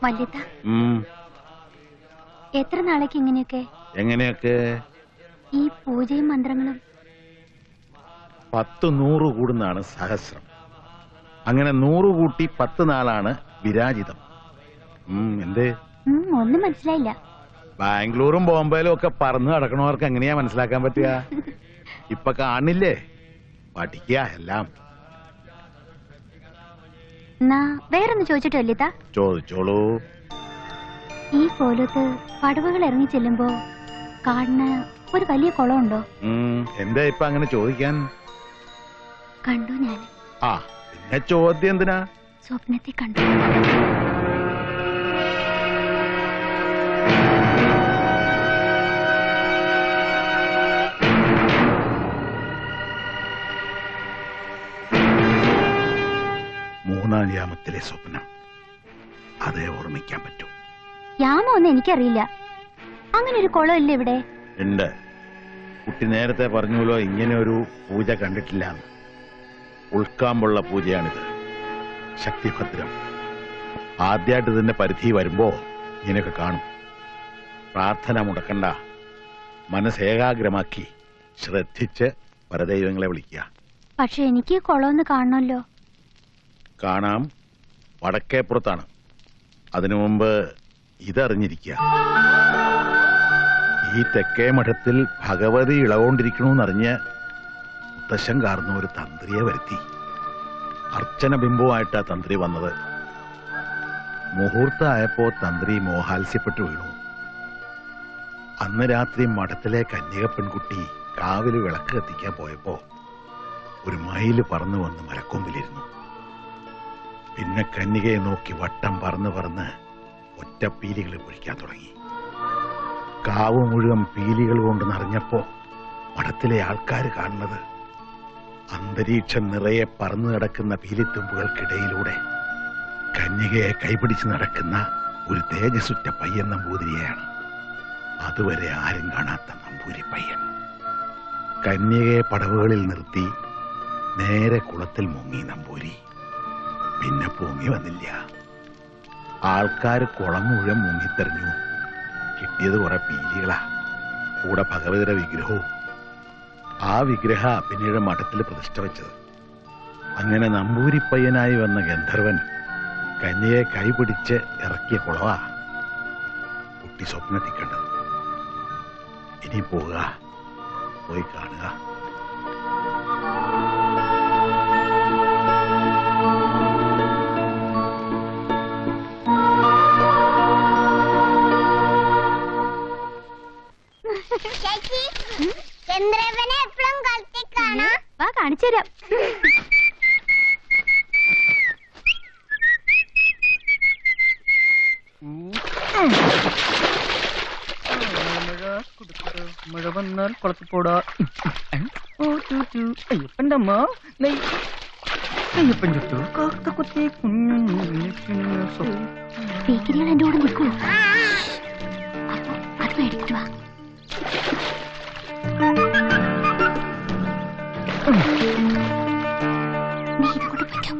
വല്യത്ത എത്ര നാളേക്ക് ഇങ്ങനെയൊക്കെ? എങ്ങനെയൊക്കെ? ഈ പൂജയും മന്ത്രങ്ങളും 10-100 കൂടുന്നതാണ് സഹസ്രം. അങ്ങനെ 100 കൂട്ടി 10 നാളാണ് വിരാജിതം. എന്തേ? ഒന്നും മനസ്സിലായില്ല. ബാംഗ്ലൂരും ബോംബെയിലും ഒക്കെ പറന്ന് നടക്കണവർക്ക് എങ്ങനെയാ മനസ്സിലാക്കാൻ പറ്റുക? ഇപ്പൊ കാണില്ലേ, പഠിക്കുക എല്ലാം. വേറൊന്ന് ചോദിച്ചിട്ടല്ലിത്ത? ചോദിച്ചോളൂ. ഈ കോലത്ത് പടവുകൾ ഇറങ്ങി ചെല്ലുമ്പോ കാണുന്ന ഒരു വലിയ കുളമുണ്ടോ? എന്താ ഇപ്പൊ അങ്ങനെ ചോദിക്കാൻ? കണ്ടു ഞാൻ. പിന്നെ ചോദ്യം എന്തിനാ? സ്വപ്നത്തിൽ കണ്ടു. മൂന്നാം യാമത്തിലെ സ്വപ്നം, അതേ ഓർമ്മിക്കാൻ പറ്റൂ. യാമം ഒന്നും എനിക്കറിയില്ല. അങ്ങനെ ഒരു കുളം ഇല്ല ഇവിടെ? ഉണ്ട്. കുട്ടി നേരത്തെ പറഞ്ഞല്ലോ ഇങ്ങനെ ഒരു പൂജ കണ്ടിട്ടില്ല. ഉൾക്കാമ്പുള്ള പൂജയാണിത്. ശക്തിഭദ്രം. ആദ്യമായിട്ട് ഇതിന്റെ പരിധി വരുമ്പോ ഇങ്ങനെയൊക്കെ കാണും. പ്രാർത്ഥന മുടക്കണ്ട, മനസ്സേകാഗ്രമാക്കി ശ്രദ്ധിച്ച് പരദൈവങ്ങളെ വിളിക്കുക. പക്ഷെ എനിക്ക് കുളമൊന്ന് കാണണമല്ലോ. കാണാം, വടക്കേപ്പുറത്താണ്. അതിനു മുമ്പ് ഇതറിഞ്ഞിരിക്കുക. ഈ തെക്കേ മഠത്തിൽ ഭഗവതി ഇളകൊണ്ടിരിക്കണമെന്നറിഞ്ഞ് മുത്തശ്ശൻ കാർന്ന ഒരു തന്ത്രിയെ വരുത്തി. അർച്ചന ബിംബവുമായിട്ടാ തന്ത്രി വന്നത്. മുഹൂർത്തമായപ്പോ തന്ത്രി മോഹാത്സ്യപ്പെട്ടു വീണു. അന്ന് രാത്രി മഠത്തിലെ കന്യക പെൺകുട്ടി കാവില് വിളക്ക് കത്തിക്കാൻ പോയപ്പോ ഒരു മയില് പറന്നു വന്ന് മരക്കൊമ്പിലിരുന്നു. പിന്നെ കന്യകയെ നോക്കി വട്ടം പറന്ന് ഒറ്റ പീലികൾ പൊഴിക്കാൻ തുടങ്ങി. കാവ് മുഴുവൻ പീലികൾ കൊണ്ട് നിറഞ്ഞപ്പോ മഠത്തിലെ ആൾക്കാർ കാണുന്നത് അന്തരീക്ഷം നിറയെ പറന്നു കിടക്കുന്ന പീലിത്തുമ്പുകൾക്കിടയിലൂടെ കന്യകയെ കൈപിടിച്ച് നടക്കുന്ന ഒരു തേജസ്സുറ്റ പയ്യൻ നമ്പൂതിരിയെയാണ്. അതുവരെ ആരും കാണാത്ത നമ്പൂരി പയ്യൻ കന്യകയെ പടവുകളിൽ നിർത്തി നേരെ കുളത്തിൽ മുങ്ങി നമ്പൂരി. പിന്നെ പൊങ്ങി വന്നില്ല. ആൾക്കാർ കുളം മുഴുവൻ മുങ്ങിത്തെറിഞ്ഞു. കിട്ടിയത് കുറെ പീലികളാ, കൂടെ ഭഗവതിയുടെ വിഗ്രഹവും. ആ വിഗ്രഹ പിന്നീട് മഠത്തിൽ പ്രതിഷ്ഠ വെച്ചത്. അങ്ങനെ നമ്പൂരിപ്പയ്യനായി വന്ന ഗന്ധർവൻ കന്യയെ കൈപിടിച്ച് ഇറക്കിയ കുളവാ കുട്ടി സ്വപ്നത്തിൽ കണ്ടത്. ഇനി പോവുക, പോയി കാണുക. ചന്ദ്രവനെ എപ്പോഴും കളത്തി കാണാ. വാ കാണിച്ചുതരാം. മഴ വന്നാൽ കുളത്തിൽ പോടാ. അയ്യപ്പൻ്റെ അമ്മ അയ്യപ്പൻ ചുട്ടു കാക്ക കുത്തി പേക്കിരികൾ എന്റെ കൂടെ നിൽക്കൂ. അപ്പൊ അത് മേടിച്ചിട്ട് വാ. നീ ഇതുകൊണ്ട് പറ്റും.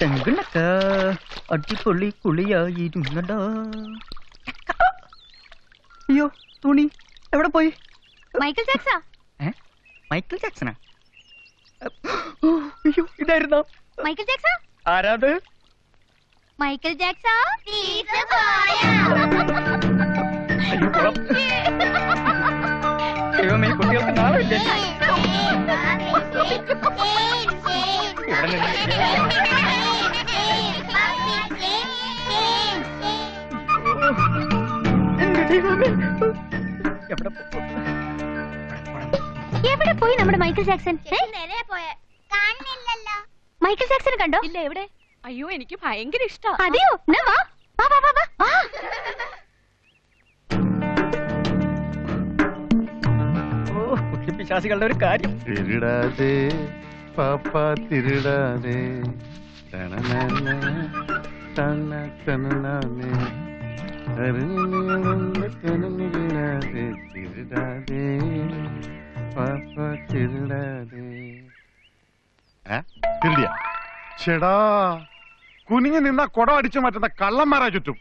ഡങ്കിണക്ക അടിപൊളി കുളിയായിരുന്നടാ. അയ്യോ തുണി എവിടെ പോയി? മൈക്കിൾ ജാക്സാ. മൈക്കിൾ ജാക്സനാ? അയ്യോ ഇതായിരുന്നോ മൈക്കിൾ ജാക്സാ? ആരാത്? മൈക്കിൾ ജാക്സാ. അയ്യോ കുളം. ദൈവമേ, കുട്ടികൾക്ക് നാളെ എവിടെ പോയി നമ്മുടെ മൈക്കിൾ ജാക്സൺ? മൈക്കിൾ ജാക്സൺ കണ്ടോ? ഇല്ല, എവിടെ? അയ്യോ, എനിക്ക് ഭയങ്കര ഇഷ്ടാ. അതെയോ? വാ വാ വാ വാ വാ. പിശാചികളുടെ ഒരു കാര്യം. തിരുടാതെ പാപ്പ തിരുടാതെ തിരുടാതെ പാപ്പ തിരുടാതെ. തിരുടിയ ചേടാ, കുനിഞ്ഞു നിന്ന കുടം അടിച്ചു മാറ്റുന്ന കള്ളന്മാരാ ചുറ്റും.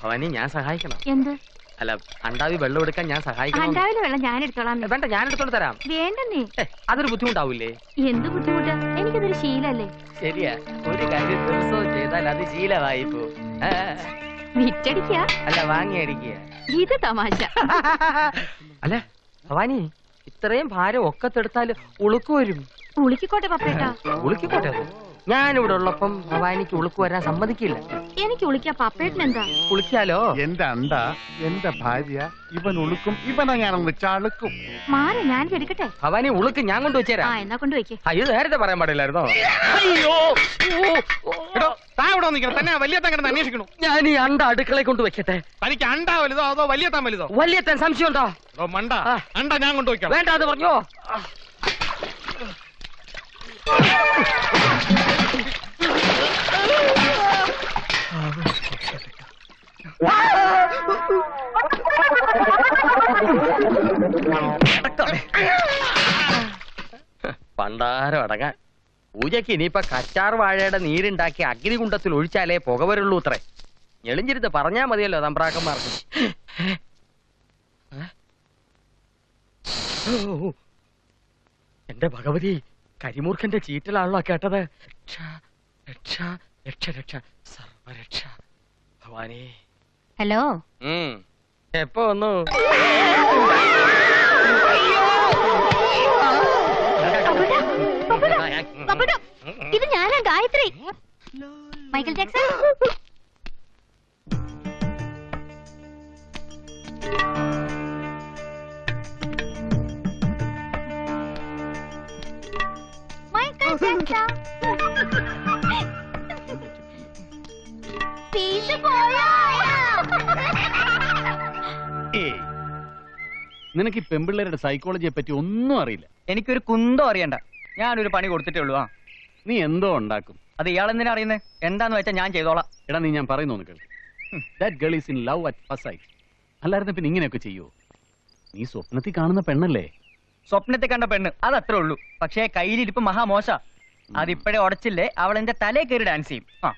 ഭവാനി, ഞാൻ സഹായിക്കണം. എന്ത്? അല്ല, അണ്ടാവി വെള്ളം എടുക്കാൻ ഞാൻ സഹായിക്കണം. അണ്ടാവിലെ വെള്ളം ഞാൻ എടുത്തോളാം. വേണ്ട, ഞാൻ എടുത്തോണ്ട് തരാം. വേണ്ടെന്നേ. അതൊരു ബുദ്ധിമുട്ടാവൂലേ? എന്ത് ബുദ്ധിമുട്ട്? എനിക്കതൊരു ശീലല്ലേ. ശരിയാ, ഒരു കാര്യം ദിവസവും ചെയ്താൽ അത് ശീലമായി പോ. വിറ്റടിക്ക അല്ല, വാങ്ങി അടിക്കുക. ഇത് തമാശ. അല്ല ഭവാനി, ഇത്രയും ഭാരം ഒക്കത്തെടുത്താൽ ഉളുക്ക് വരും. ഉളുക്കിക്കോട്ടെ പപ്പേട്ടാ. ഉളുക്കിക്കോട്ടെ. ഞാനിവിടെ ഉള്ളപ്പം ഭവാനിക്ക് ഉളുക്ക് വരാൻ സമ്മതിക്കില്ല. എനിക്ക് ഉളിക്കാ, പപ്പേട്ടൻ എന്താ? കുളിക്കാലോ. എന്റെ അണ്ട, എന്റെ ഭാര്യ, ഇവൻ ഉളുക്കും, ഇവനെ ഞാനൊന്ന് ചളുക്കും. മാറി ഞാൻ എടുക്കട്ടെ. ഭവാനി, ഉളുക്ക് ഞാൻ കൊണ്ടുവച്ചേരാ. എന്നാ കൊണ്ടുവയ്ക്ക്. അയ്യോ, നേരത്തെ പറയാൻ പാടില്ലായിരുന്നോ? അയ്യോ, തന്നെ വലിയ തങ്ങനെ അന്വേഷിക്കണു. ഞാൻ ഈ അണ്ട അടുക്കളയെ കൊണ്ട് വെക്കട്ടെ. തനിക്ക് അണ്ടാ വലുതോ അതോ വലിയ താൻ വലുതോ? വലിയ താൻ സംശയമുണ്ടോ? മണ്ട, അണ്ട ഞാൻ കൊണ്ടുവയ്ക്കാം. വേണ്ട, അത് പറഞ്ഞോ. പണ്ടാരം അടങ്ങാൻ. പൂജയ്ക്ക് ഇനിയിപ്പൊ കച്ചാർ വാഴയുടെ നീരുണ്ടാക്കി അഗ്നികുണ്ടത്തിൽ ഒഴിച്ചാലേ പുക വരുള്ളൂ അത്രേ. ഞെളിഞ്ഞിരുന്ന് പറഞ്ഞാ മതിയല്ലോ തമ്പ്രാക്കന്മാർക്ക്. എന്റെ ഭഗവതി, കരിമൂർഖന്റെ ചീറ്റലാണല്ലോ കേട്ടത്. രക്ഷ രക്ഷ രക്ഷ രക്ഷ സർവരക്ഷ ഭവാനി. ഹലോ. എപ്പോ വന്നു? ഇത് ഞാനാ Gayathri. Michael Jackson. Michael Jackson. Piece പോയോ? നിനക്ക് ഈ പെമ്പിള്ളേരുടെ സൈക്കോളജിയെ പറ്റി ഒന്നും അറിയില്ല. എനിക്കൊരു കുന്തം അറിയണ്ട. ഞാനൊരു പണി കൊടുത്തിട്ടേ ഉള്ളൂ. നീ എന്തോ ഉണ്ടാക്കും. അത് ഇയാൾ എന്തിനാ അറിയുന്നത്? എന്താന്ന് വെച്ചാൽ ഞാൻ ചെയ്തോളാം. എടാ നീ ഞാൻ പറയുന്നു കേൾക്ക്. That girl is in love at first sight. അല്ലായിരുന്നു പിന്നെ ഇങ്ങനെയൊക്കെ ചെയ്യുവോ? നീ സ്വപ്നത്തിൽ കാണുന്ന പെണ്ണല്ലേ? സ്വപ്നത്തിൽ കണ്ട പെണ്ണ് അതത്രേ ഉള്ളൂ. പക്ഷേ കയ്യിലിരിപ്പ് മഹാമോശ. അതിപ്പോഴേ ഉടച്ചില്ലേ അവൾ എന്റെ തലേ കയറി ഡാൻസ് ചെയ്യും.